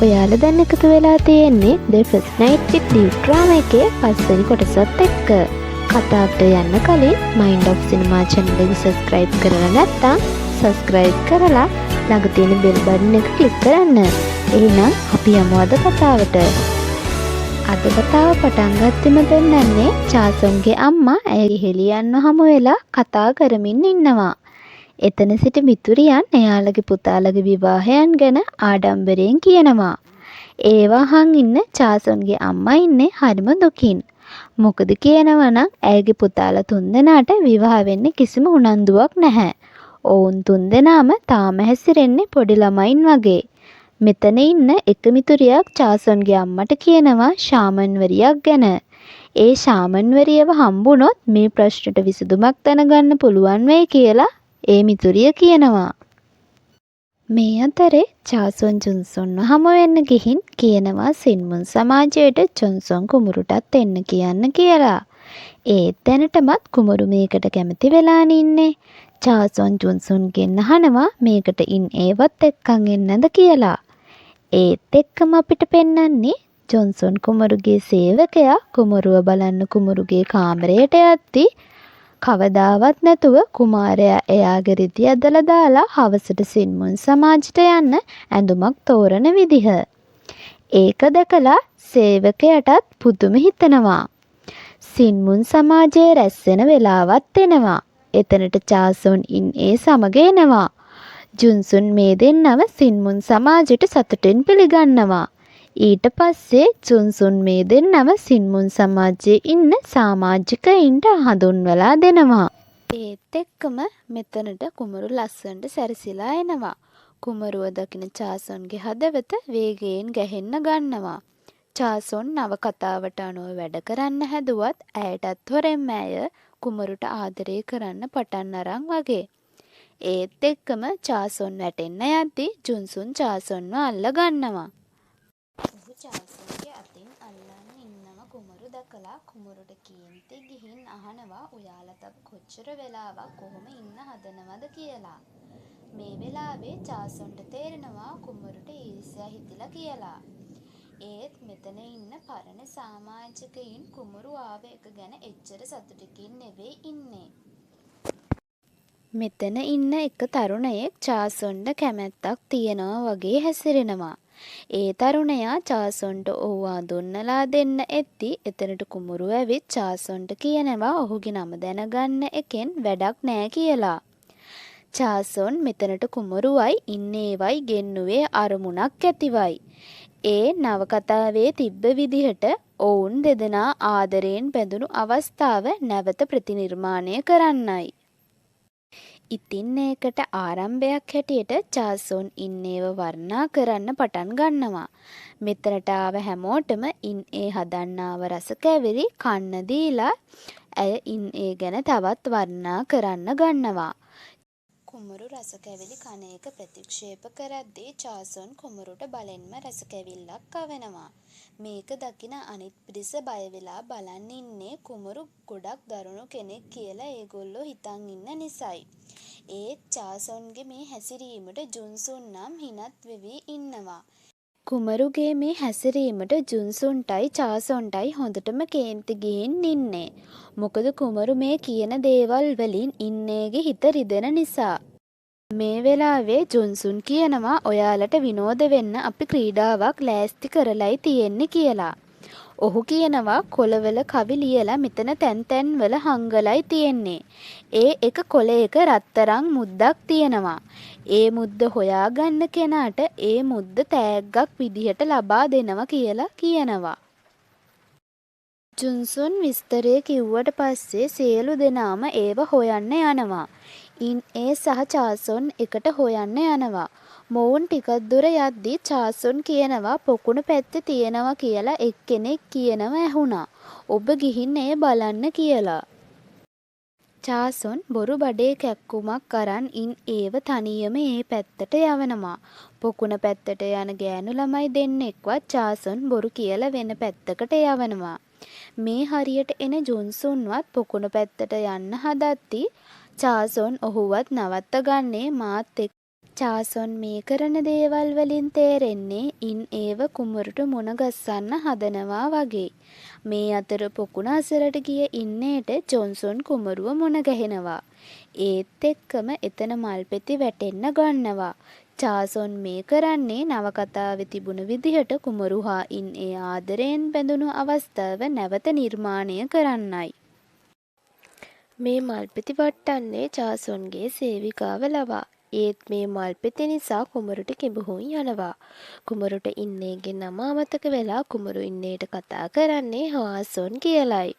ඔයාලා දැන් එකතු වෙලා තියෙන්නේ The First Night with Liv drama එකේ 5 වෙනි කොටසත් එක්ක. කතාවට යන්න කලින් Mind of Cinema channel එක subscribe කරලා නැත්නම් subscribe කරලා ළඟ තියෙන bell button එක click කරන්න. එහෙනම් අපි යමු අද කතාවට. අද කතාව පටන් ගත්තෙම දෙන්නන්නේ චාසොන්ගේ අම්මා ඇයි හෙලියන්න හමු වෙලා කතා කරමින් ඉන්නවා. එතන සිට මිතුරියන් එයාලගේ පුතාලගේ විවාහයන් ගැන ආඩම්බරයෙන් කියනවා. ඒවා අහන් ඉන්න චාසොන්ගේ අම්මා ඉන්නේ හරිම දුකින්. මොකද කියනවා නම් ඇයගේ පුතාලා තුන්දෙනාට විවාහ වෙන්න කිසිම උනන්දුවක් නැහැ. ඔවුන් තුන්දෙනාම තාම හැසිරෙන්නේ පොඩි ළමයින් වගේ. මෙතන ඉන්න එක මිතුරියක් චාසොන්ගේ අම්මට කියනවා ශාමන්වරියක් ගැන. ඒ ශාමන්වරියව හම්බුනොත් මේ ප්‍රශ්නට විසඳුමක් දැනගන්න පුළුවන් වෙයි කියලා ඒ මිතුරිය කියනවා. මේ අතරේ චාසොන් ජොන්සොන්ව හමු වෙන්න ගිහින් කියනවා සින්මුන් සමාජයට ජොන්සොන් කුමරුටත් එන්න කියන්න කියලා. ඒත් දැනටමත් කුමරු මේකට කැමති වෙලාන ඉන්නේ. චාසොන් ජොන්සොන්ගෙන් අහනවා මේකට ඒවත් එක්කන් එන්නද කියලා. ඒත් එක්කම අපිට පෙන්වන්නේ ජොන්සොන් කුමරුගේ සේවකයා කුමරුව බලන්න කුමරුගේ කාමරයට යද්දී කවදාවත් නැතුව කුමාරයා එයාගේ රිදි ඇදලා දාලා හවසට සින්මුන් සමාජයට යන්න ඇඳුමක් තෝරන විදිහ. ඒක දැකලා සේවකයටත් පුදුම හිතෙනවා. සින්මුන් සමාජයේ රැස් වෙන වෙලාවත් එනවා. එතනට චාසොන් ඒ සමග එනවා. ජුන්සුන් මේ දෙන්නව සින්මුන් සමාජයට සතුටින් පිළිගන්නවා. ඊට පස්සේ ජුන්සුන් මේ දෙන්නම සින්මුන් සමාජයේ ඉන්න සමාජිකයින්ට හඳුන්වලා දෙනවා. ඒත් එක්කම මෙතනට කුමරු ලස්සනට සැරසිලා එනවා. කුමරුව දකින චාසොන්ගේ හදවත වේගයෙන් ගැහෙන්න ගන්නවා. චාසොන් නවකතාවට අනුව වැඩ කරන්න හැදුවත් ඇයටත් හොරෙන්ම ඇය කුමරුට ආදරය කරන්න පටන් අරන් වගේ. ඒත් එක්කම චාසොන් වැටෙන්න යද්දී ජුන්සුන් චාසොන්ව අල්ල ගන්නවා. චාසොන්ගේ අතින් අල්ලන් ඉන්නව කුමරු දැකලා කුමරුට කේන්ති ගිහින් අහනවා ඔයාලා තව කොච්චර වෙලාවක් කොහොම ඉන්න හදනවද කියලා. මේ වෙලාවේ චාසොන්ට තේරෙනවා කුමරුට ඊර්ෂ්‍යා හිතිලා කියලා. ඒත් මෙතන ඉන්න පරණ සමාජිකයින් කුමරු ආව එක ගැන එච්චර සතුටකින් නෙවෙයි ඉන්නේ. මෙතන ඉන්න එක තරුණයෙක් චාසොන්ට කැමැත්තක් තියනවා වගේ හැසිරෙනවා. ඒ තරුණයා චාසොන්ට ඕවා දුන්නලා දෙන්න එද්දි එතනට කුමරු ඇවිත් චාසොන්ට කියනවා ඔහුගේ නම දැනගන්න එකෙන් වැඩක් නෑ කියලා. චාසොන් මෙතනට කුමරුවයි ඉන්නේවයි ගෙන්නුවේ අරමුණක් ඇතිවයි. ඒ නවකතාවේ තිබ්බ විදිහට ඔවුන් දෙදෙනා ආදරයෙන් බැඳුණු අවස්ථාව නැවත ප්‍රතිනිර්මාණය කරන්නයි. ඉතින් ඒකට ආරම්භයක් හැටියට චාසොන් ඒව වර්ණනා කරන්න පටන් ගන්නවා. මෙතනට ආව හැමෝටම ඒ හදන්නාව රස කැවිලි කන්න දීලා ඇය ඒ ගැන තවත් වර්ණනා කරන්න ගන්නවා. කුමරු රස කැවිලි කන එක ප්‍රතික්ෂේප කරද්දී චාසොන් කුමරුට බලෙන්ම රස කැවිල්ලක් කවනවා. මේක දකින අනිත් පිරිස බය වෙලා බලන් ඉන්නේ කුමරු ගොඩක් දරුණු කෙනෙක් කියලා ඒගොල්ලෝ හිතන් ඉන්න නිසායි. ඒත් චාසොන්ගේ මේ හැසිරීමට ජුන්සුන් නම් හිනත් වෙවි ඉන්නවා. කුමරුගේ මේ හැසිරීමට ජුන්සුන්ටයි චාසොන්ටයි හොඳටම කේන්ති ගිහින් ඉන්නේ. මොකද කුමරු මේ කියන දේවල් වලින් ඉන්නේගේ හිත රිදෙන නිසා. මේ වෙලාවේ ජුන්සුන් කියනවා ඔයාලට විනෝද වෙන්න අපි ක්‍රීඩාවක් ලෑස්ති කරලයි තියෙන්නේ කියලා. ඔහු කියනවා කොළවල කවි ලියලා මෙතන තැන් තැන් වල හංගලයි තියෙන්නේ. ඒ එක කොළයක රත්තරන් මුද්දක් තියෙනවා. ඒ මුද්ද හොයාගන්න කෙනාට ඒ මුද්ද තෑග්ගක් විදිහට ලබා දෙනවා කියලා කියනවා. ජුන්සුන් විස්තරය කිව්වට පස්සේ සියලු දෙනාම ඒව හොයන්න යනවා. ඒ සහ චාසොන් එකට හොයන්න යනවා. මොවුන් ටිකක් දුර යද්දී චාසොන් කියනවා පොකුණු පැත්තේ තියෙනවා කියලා එක්කෙනෙක් කියනවා ඇහුණා. ඔබ ගිහින් ඒ බලන්න කියලා. චාසොන් බොරු බඩේ කැක්කුමක් අරන් ඒව තනියම ඒ පැත්තට යවනවා. පොකුණ පැත්තට යන ගෑනු ළමයි දෙන්නෙක්වත් චාසොන් බොරු කියලා වෙන පැත්තකට යවනවා. මේ හරියට එන ජොන්සොන්වත් පොකුණ පැත්තට යන්න හදද්දී චාසොන් ඔහුවත් නවත්ත ගන්නේ මාත් එක්ක චාසොන් මේ කරන දේවල් වලින් තේරෙන්නේ ඉන් ඒව කුමරුට මුණ ගස්සන්න හදනවා වගේ. මේ අතර පොකුණ අසලට ගිය ඉන්නේට ජොන්සන් කුමරුව මුණ ගැහෙනවා. ඒත් එක්කම එතන මල්පෙති වැටෙන්න ගන්නවා. චාසොන් මේ කරන්නේ නවකතාවේ තිබුණ විදිහට කුමරු හා ඉන් ඒ ආදරයෙන් බැඳුණු අවස්ථාව නැවත නිර්මාණය කරන්නයි. මේ මල්පෙති වට්ටන්නේ චාසොන්ගේ සේවිකාව ලවා. ඒත් මේ මල්පෙති නිසා කුමරුට කිඹුහුන් යනවා. කුමරුට ඉන්නේගේ නම අමතක වෙලා කුමරු ඉන්නේට කතා කරන්නේ හොආසොන් කියලයි.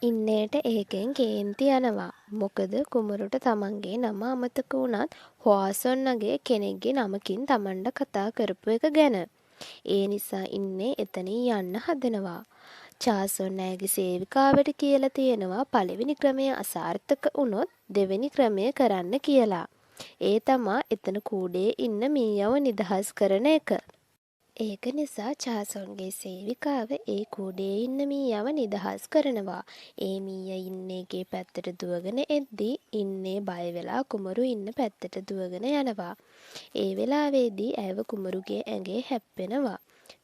ඉන්නේට ඒකෙන් කේන්ති යනවා. මොකද කුමරුට තමන්ගේ නම අමතක වුණත් හොආසොන්නගේ කෙනෙක්ගේ නමකින් තමන්ට කතා කරපු එක ගැන. ඒ නිසා ඉන්නේ එතනින් යන්න හදනවා. චාසොන් ඇයගේ සේවිකාවට කියලා තියෙනවා පළවෙනි ක්‍රමය අසාර්ථක වුණොත් දෙවෙනි ක්‍රමය කරන්න කියලා. ඒ තමා එතන කූඩේ ඉන්න මීයව නිදහස් කරන එක. ඒක නිසා චාසොන්ගේ සේවිකාව ඒ කූඩේ ඉන්න මීයව නිදහස් කරනවා. ඒ මීයා ඉන්නේගේ පැත්තට දුවගෙන එද්දී ඉන්නේ බය වෙලා කුමරු ඉන්න පැත්තට දුවගෙන යනවා. ඒ වෙලාවේදී ඇයව කුමරුගේ ඇඟේ හැප්පෙනවා.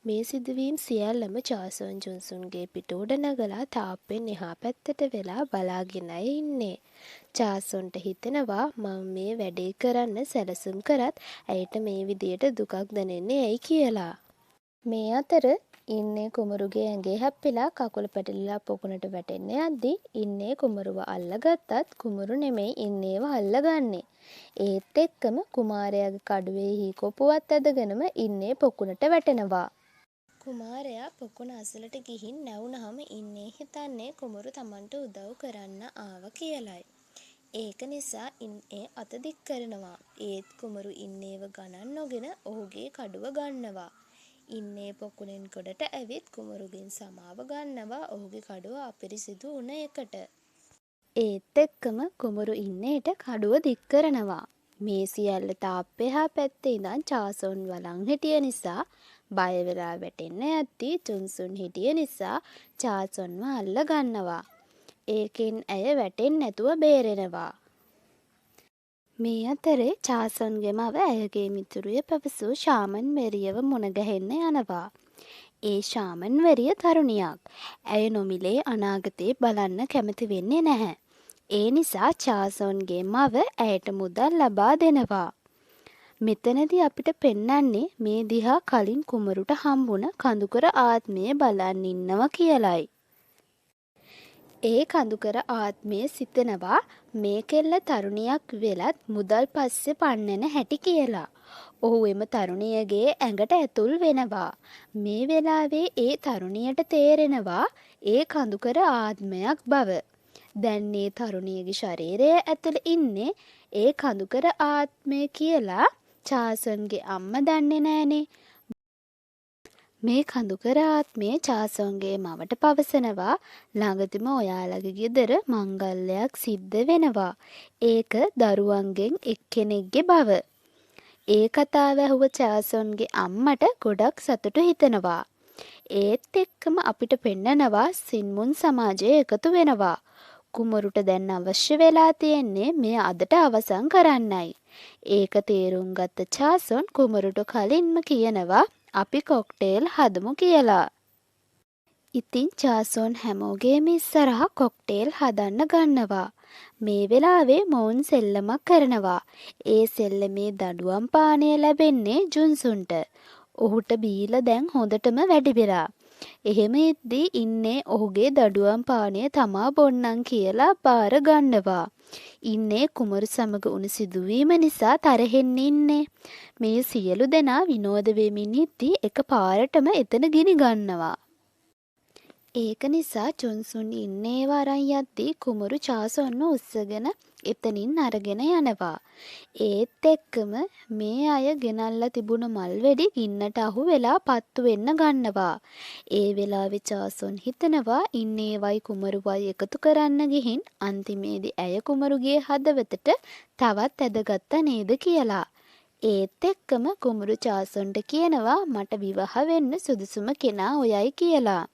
මේ සිදුවීම් සියල්ලම චාසොන් ජොන්සන්ගේ පිට උඩ නගලා තාප්පෙන් එහා පැත්තට වෙලා බලාගෙනයි ඉන්නේ. චාසොන්ට හිතෙනවා මම මේ වැඩේ කරන්න සැලසුම් කරත් ඇයට මේ විදියට දුකක් දැනෙන්නේ ඇයි කියලා. මේ අතර ඉන්නේ කුමරුගේ ඇඟේ හැප්පිලා කකුල පැටලිලා පොකුණට වැටෙන්න යද්දී ඉන්නේ කුමරුව අල්ලගත්තත් කුමරු නෙමෙයි ඉන්නේව අල්ලගන්නේ. ඒත් එක්කම කුමාරයාගේ කඩුවේ හි කොපුවත් ඇදගෙනම ඉන්නේ පොකුණට වැටෙනවා. කුමාරයා පොකුණ අසලට ගිහින් නැවුනහම ඉන්නේ හිතන්නේ කුමරු තමන්ට උදව් කරන්න ආව කියලයි. ඒක නිසා ඉන්නේ අත දික් කරනවා. ඒත් කුමරු ඉන්නේව ගණන් නොගෙන ඔහුගේ කඩුව ගන්නවා. ඉන්නේ පොකුණෙන් ගොඩට ඇවිත් කුමරුගෙන් සමාව ගන්නවා ඔහුගේ කඩුව අපිරිසිදු වුණ එකට. ඒත් එක්කම කුමරු ඉන්නේට කඩුව දික් කරනවා. මේ සියල්ල තාප්පේ හා පැත්තේ ඉඳන් චාසොන් වලන් හිටිය නිසා බය වෙලා වැටෙන්න යද්දී ජොන්සන් හිටිය නිසා චාසොන්ව අල්ල ගන්නවා. ඒකෙන් ඇය වැටෙන්නේ නැතුව බේරෙනවා. මේ අතරේ චාසොන්ගේ මව ඇයගේ මිතුරිය පැවසූ ශාමන් මෙරියව මුණ ගැහෙන්න යනවා. ඒ ශාමන් මෙරිය තරුණියක්. ඇය නොමිලේ අනාගතේ බලන්න කැමති වෙන්නේ නැහැ. ඒ නිසා චාසොන්ගේ මව ඇයට මුදල් ලබා දෙනවා. මෙතනදී අපිට පෙන්වන්නේ මේ දිහා කලින් කුමරුට හම්බුණ කඳුකර ආත්මය බලන් ඉන්නවා කියලයි. ඒ කඳුකර ආත්මය සිතනවා මේ කෙල්ල තරුණියක් වෙලත් මුදල් පස්සේ පන්නන හැටි කියලා. ඔහු එම තරුණියගේ ඇඟට ඇතුල් වෙනවා. මේ වෙලාවේ ඒ තරුණියට තේරෙනවා ඒ කඳුකර ආත්මයක් බව. දැන් මේ තරුණියගේ ශරීරය ඇතුළේ ඉන්නේ ඒ කඳුකර ආත්මය කියලා චාසොන්ගේ අම්මා දන්නේ නැහනේ. මේ කඳුකර ආත්මය චාසොන්ගේ මවට පවසනවා ළඟදිම ඔයාලගේ ගෙදර මංගල්‍යයක් සිද්ධ වෙනවා. ඒක දරුවන්ගෙන් එක්කෙනෙක්ගේ බව. ඒ කතාව ඇහුව චාසොන්ගේ අම්මට ගොඩක් සතුටු හිතෙනවා. ඒත් එක්කම අපිට පෙන්නනවා සින්මුන් සමාජය එකතු වෙනවා. කුමරුට දැන් අවශ්‍ය වෙලා තියෙන්නේ මේ අදට අවසන් කරන්නයි. ඒක තේරුම් ගත්ත චාසොන් කුමරුට කලින්ම කියනවා අපි කොක්ටේල් හදමු කියලා. ඉතින් චාසොන් හැමෝගේම ඉස්සරහා කොක්ටේල් හදන්න ගන්නවා. මේ වෙලාවේ මොවුන් සෙල්ලමක් කරනවා. ඒ සෙල්ලමේ දඩුවම් පානය ලැබෙන්නේ ජුන්සුන්ට. ඔහුට බීලා දැන් හොඳටම වැඩි වෙලා. එහෙම ඉද්දී ඉන්නේ ඔහුගේ දඩුවම් පානය තමා බොන්නම් කියලා බාර ගන්නවා. ඉන්නේ කුමරු සමග උණු සිදුවීම නිසා තරහෙන් ඉන්නේ. මේ සියලු දෙනා විනෝද වෙමින් ඉද්දී එක පාරටම එතන ගිනි ගන්නවා. ඒක නිසා ජොන්සන් ඉන්නේව අරන් යද්දී කුමරු චාසොන්ව උස්සගෙන එතනින් අරගෙන යනවා. ඒත් එක්කම මේ අය ගෙනල්ලා තිබුණ මල් වෙඩි ගින්නට අහු වෙලා පත්තු වෙන්න ගන්නවා. ඒ වෙලාවේ චාසොන් හිතනවා ඉන්නේවයි කුමරුවයි එකතු කරන්න ගිහින් අන්තිමේදී ඇය කුමරුගේ හදවතට තවත් ඇදගත්තා නේද කියලා. ඒත් එක්කම කුමරු චාසොන්ට කියනවා මට විවාහ වෙන්න සුදුසුම කෙනා ඔයයි කියලා.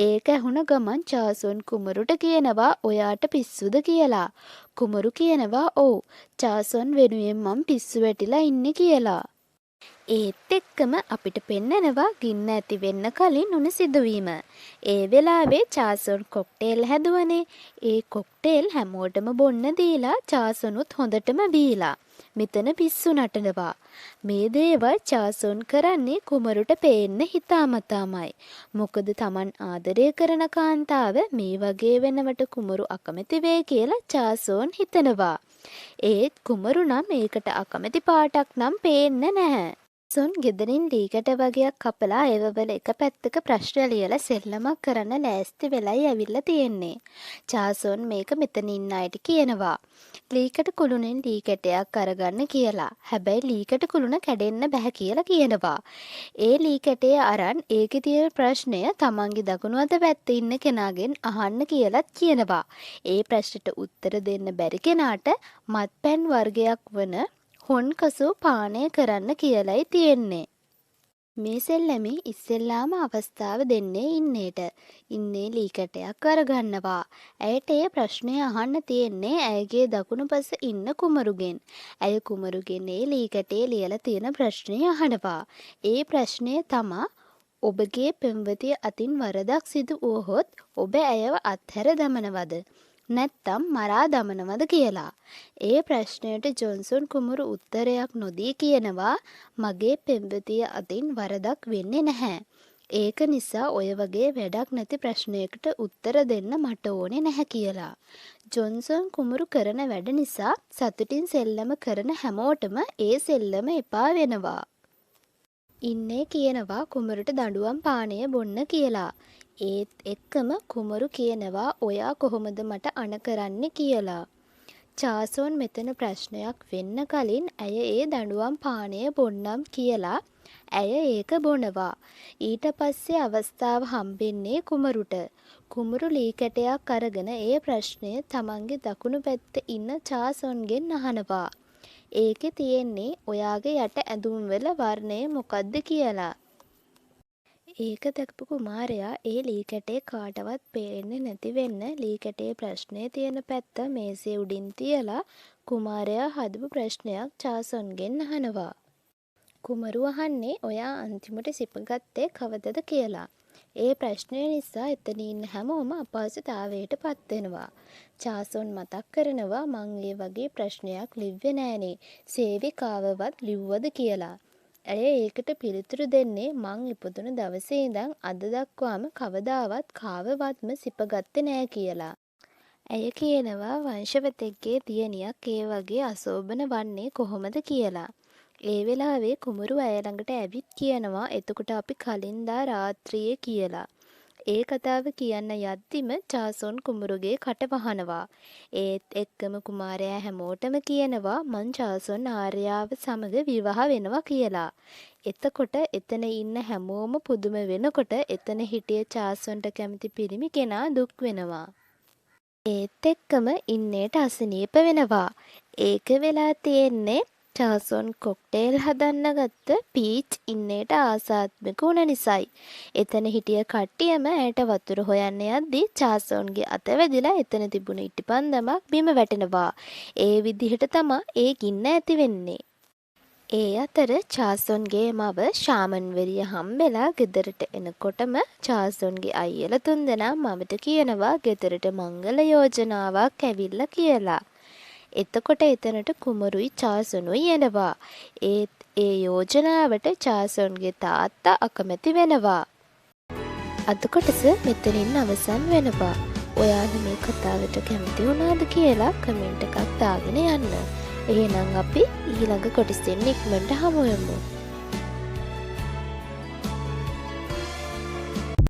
ඒක ඇහුණ ගමන් චාසොන් කුමරුට කියනවා ඔයාට පිස්සුද කියලා. කුමරු කියනවා ඔව් චාසොන් වෙනුවෙන් මං පිස්සු වැටිලා ඉන්නේ කියලා. ඒත් එක්කම අපිට පෙන්නනවා ගින්න ඇති වෙන්න කලින් උන සිදුවීම. ඒ වෙලාවේ චාසොන් කොක්ටේල් හැදුවනේ. ඒ කොක්ටේල් හැමෝටම බොන්න දීලා චාසොනුත් හොඳටම බීලා. මෙතන පිස්සු නටනවා. මේ දේවල් චාසොන් කරන්නේ කුමරුට පේන්න හිතාමතාමයි. මොකද Taman ආදරය කරන කාන්තාව මේ වගේ වෙනවට කුමරු අකමැති වේ කියලා චාසොන් හිතනවා. ඒත් කුමරු නම් ඒකට අකමැති පාටක් නම් පේන්නේ නැහැ. සොන් ගෙදරින් ලීකට වගේක් කපලා ඒවවල එක පැත්තක ප්‍රශ්න ලියලා සෙල්ලමක් කරන්න ලෑස්ති වෙලයි ඇවිල්ලා තියෙන්නේ. චාසොන් මේක මෙතන ඉන්න අයට කියනවා. ලීකට කුළුණෙන් ලීකටයක් අරගන්න කියලා. හැබැයි ලීකට කුළුණ කැඩෙන්න බෑ කියලා කියනවා. ඒ ලීකටේ අරන් ඒකේ තියෙන ප්‍රශ්නය තමන්ගේ දකුණු අත පැත්තේ ඉන්න කෙනාගෙන් අහන්න කියලාත් කියනවා. ඒ ප්‍රශ්නට උත්තර දෙන්න බැරි කෙනාට මත්පැන් වර්ගයක් වන හොන්කසු පානය කරන්න කියලයි තියෙන්නේ. මේ සෙල්ලමේ ඉස්සෙල්ලාම අවස්ථාව දෙන්නේ ඉන්නේට. ඉන්නේ ලීකටයක් අරගන්නවා. ඇයට ඒ ප්‍රශ්නය අහන්න තියෙන්නේ ඇයගේ දකුණුපස ඉන්න කුමරුගෙන්. ඇය කුමරුගෙන් ඒ ලීකටේ ලියලා තියෙන ප්‍රශ්නය අහනවා. ඒ ප්‍රශ්නය තමා ඔබගේ පෙම්වතිය අතින් වරදක් සිදු වුවහොත් ඔබ ඇයව අත්හැර දමනවද? නැත්තම් මරා දමනවද කියලා. ඒ ප්‍රශ්නයට ජොන්සන් කුමරු උත්තරයක් නොදී කියනවා මගේ පෙම්වතිය අතින් වරදක් වෙන්නේ නැහැ. ඒක නිසා ඔය වගේ වැඩක් නැති ප්‍රශ්නයකට උත්තර දෙන්න මට ඕනේ නැහැ කියලා. ජොන්සන් කුමරු කරන වැඩ නිසා සතුටින් සෙල්ලම කරන හැමෝටම ඒ සෙල්ලම එපා වෙනවා. ඉන්නේ කියනවා කුමරුට දඬුවම් පානය බොන්න කියලා. ඒත් එක්කම කුමරු කියනවා ඔයා කොහොමද මට අණ කරන්නේ කියලා. චාසොන් මෙතන ප්‍රශ්නයක් වෙන්න කලින් ඇය ඒ දඬුවම් පානය බොන්නම් කියලා ඇය ඒක බොනවා. ඊට පස්සේ අවස්ථාව හම්බෙන්නේ කුමරුට. කුමරු ලීකටයක් අරගෙන ඒ ප්‍රශ්නය තමන්ගේ දකුණු පැත්තේ ඉන්න චාසොන්ගෙන් අහනවා. ඒකේ තියෙන්නේ ඔයාගේ යට ඇඳුම් වල වර්ණය මොකද්ද කියලා. ඒක දැකපු කුමාරයා ඒ ලීකටේ කාටවත් පේන්නේ නැති වෙන්න ලීකටේ ප්‍රශ්නේ තියෙන පැත්ත මේසේ උඩින් තියලා කුමාරයා හදපු ප්‍රශ්නයක් චාසොන්ගෙන් අහනවා. කුමරු අහන්නේ ඔයා අන්තිමට සිපගත්තේ කවදද කියලා. ඒ ප්‍රශ්නය නිසා එතන ඉන්න හැමෝම අපහසුතාවයට පත් වෙනවා. චාසොන් මතක් කරනවා මං ඒ වගේ ප්‍රශ්නයක් ලිව්වේ නෑනේ. සේවිකාවවත් ලිව්වද කියලා. ඇය ඒකට පිළිතුරු දෙන්නේ මං ඉපදුන දවසේ ඉඳන් අද දක්වාම කවදාවත් කාවවත්ම සිපගත්තේ නෑ කියලා. ඇය කියනවා වංශවතෙක්ගේ දියණියක් ඒ වගේ අසෝබන වන්නේ කොහොමද කියලා. ඒ වෙලාවේ කුමරු ඇය ළඟට ඇවිත් කියනවා එතකොට අපි කලින්දා රාත්‍රියේ කියලා. ඒ කතාව කියන්න යද්දිම චාසොන් කුමරුගේ කට වහනවා. ඒත් එක්කම කුමාරයා හැමෝටම කියනවා මං චාසොන් ආර්යාව සමග විවාහ වෙනවා කියලා. එතකොට එතන ඉන්න හැමෝම පුදුම වෙනකොට එතන හිටිය චාසොන්ට කැමති පිරිමි කෙනා දුක් වෙනවා. ඒත් එක්කම ඉන්නේට අසනීප වෙනවා. ඒක වෙලා තියෙන්නේ චාසොන් කොක්ටේල් හදන්න ගත්ත පීච් ඉන්නේට ආසාත්මක වුණ නිසායි. එතන හිටිය කට්ටියම ඇයට වතුර හොයන්න යද්දී චාසොන්ගේ අත වැදිලා එතන තිබුණ ඉටිපන්දමක් බිම වැටෙනවා. ඒ විදිහට තමා ඒ ගින්න ඇති වෙන්නේ. ඒ අතර චාසොන්ගේ මව ශාමන්වරිය හම්බෙලා ගෙදරට එනකොටම චාසොන්ගේ අයියලා තුන්දෙනා මවට කියනවා ගෙදරට මංගල යෝජනාවක් ඇවිල්ලා කියලා. එතකොට එතනට කුමරුයි චාසොනුයි එනවා. ඒත් ඒ යෝජනාවට චාසොන්ගේ තාත්තා අකමැති වෙනවා. අද කොටස මෙතනින් අවසන් වෙනවා. ඔයාලා මේ කතාවට කැමති වුණාද කියලා කමෙන්ට් එකක් දාගෙන යන්න. එහෙනම් අපි ඊළඟ කොටසෙන් ඉක්මනට හමු වෙමු.